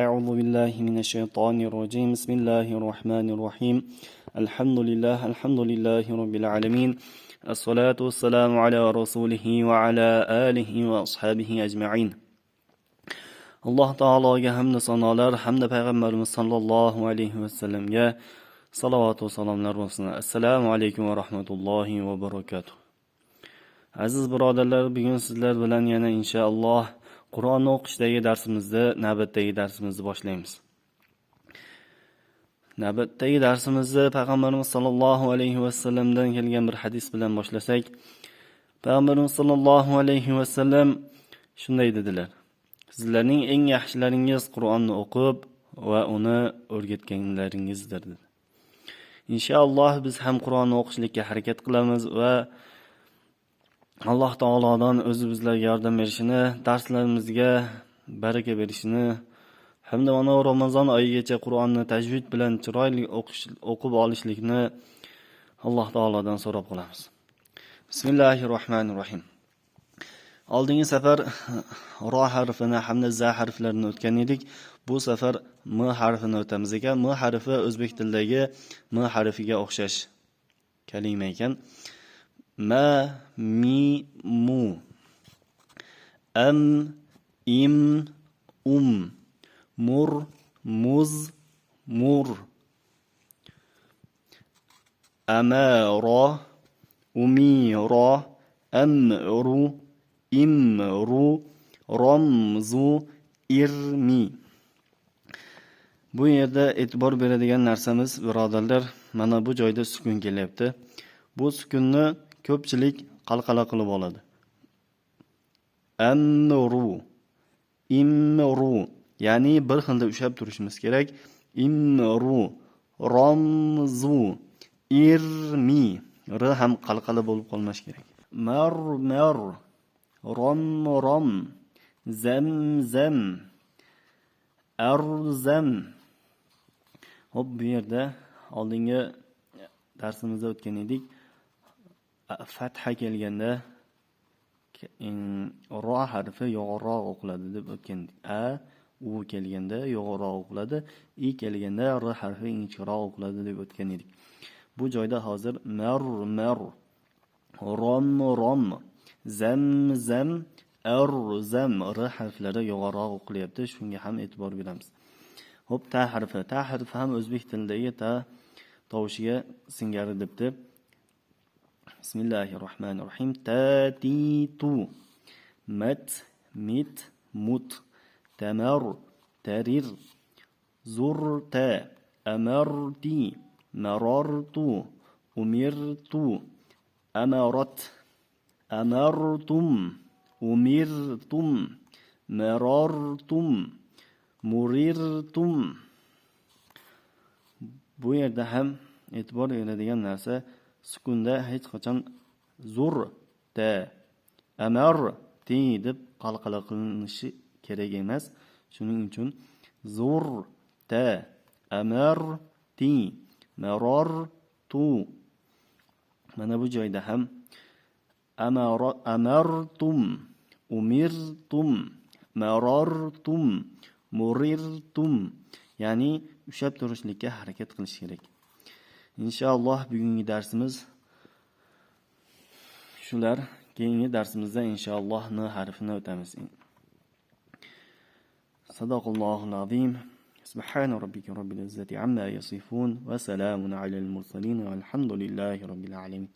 أعوذ بالله من الشيطان الرجيم بسم الله الرحمن الرحيم الحمد لله رب العالمين الصلاة والسلام على رسوله وعلى آله وأصحابه أجمعين alloh taologa hamda sanolar hamda payg'ambarimiz sollallohu alayhi vasallamga salovat va salomlar bo'lsin. Assalomu alaykum va rahmatullohi va barakatuh. Aziz birodarlar, bugun sizlar bilan yana inshaalloh Qur'onni o'qishdagi navbatdagi darsimizni boshlaymiz. Navbatdagi darsimizni payg'ambarimiz sollallohu alayhi vasallamdan kelgan bir hadis bilan boshlasak, payg'ambarimiz sollallohu alayhi vasallam shunday dedilar: sizlarning eng yaxshilaringiz Qur'onni o'qib va uni o'rgatganlaringizdir dedi. Inshaalloh biz ham Qur'onni o'qishlikka harakat qilamiz va Alloh taolodan o'zi bizlarga yordam berishini, darslarimizga baraka berishini hamda mana Ramazon oyigacha Qur'onni tajvid bilan chiroyli o'qib olishlikni Alloh taolodan so'rab qolamiz. Bismillahirrohmanirrohim. Oldingi safar ro harfini hamda za harflarini o'tgan edik. Bu safar m harfini o'tamiz ekan. M harfi o'zbek tilidagi m harfiga o'xshash kalima ekan. Ma, mi, mu. Am, im, mur, muz, mur. Amara, umira, amru, imru, ramzu, irmi. Bu yerda e'tibor beradigan narsamiz, birodarlar, mana bu joyda sukun kelyapti. Bu sukunni ko'pchilik qalqala qilib oladi. Amru, imru, ya'ni bir xilda ushlab turishimiz kerak. Imru, ramzu, irmi. R ham qalqala bo'lib qolmash kerak. Mar, rom, zam, arzam. Hop, bu yerda oldingi darsimizda o'tgan edik. Fatha kelganda ro harfi yo'g'onroq o'qiladi deb o'tgan edik. A, u kelganda yo'g'onroq o'qiladi, i kelganda r harfi ingichkaroq o'qiladi deb o'tgan edik. Bu joyda hozir mar, rom, zam, arzam r harflari yo'g'onroq o'qilyapti. Shunga ham e'tibor beramiz. Hop, ta harfi ham o'zbek tilidagi ta tovushiga singari debdi. Bismillahirrohmanirrohim. Tatitu, mat, mit, mut, tamar, tarir, zurta, amarti, marartu, umirtu, amarat, amartum, umirtum, marartum, murirtum. Bu yerda ham e'tibor beradigan narsa, sukunda hech qachon zur ta amar ti deb qalqala qilinishi kerak emas. Shuning uchun zur ta amar ti marar tu. Mana bu joyda ham amartum, umirtum, marartum, murirtum, ya'ni ushlab turishlikka harakat qilish kerak. Inshaalloh bugungi darsimiz shular. Keyingi darsimizda inshaalloh n harfini o'tamiz. Sadaqallohul azim. Subhana robbika robbil izzati amma yasifun va salamun alal mursalin valhamdulillahi robbil alamin.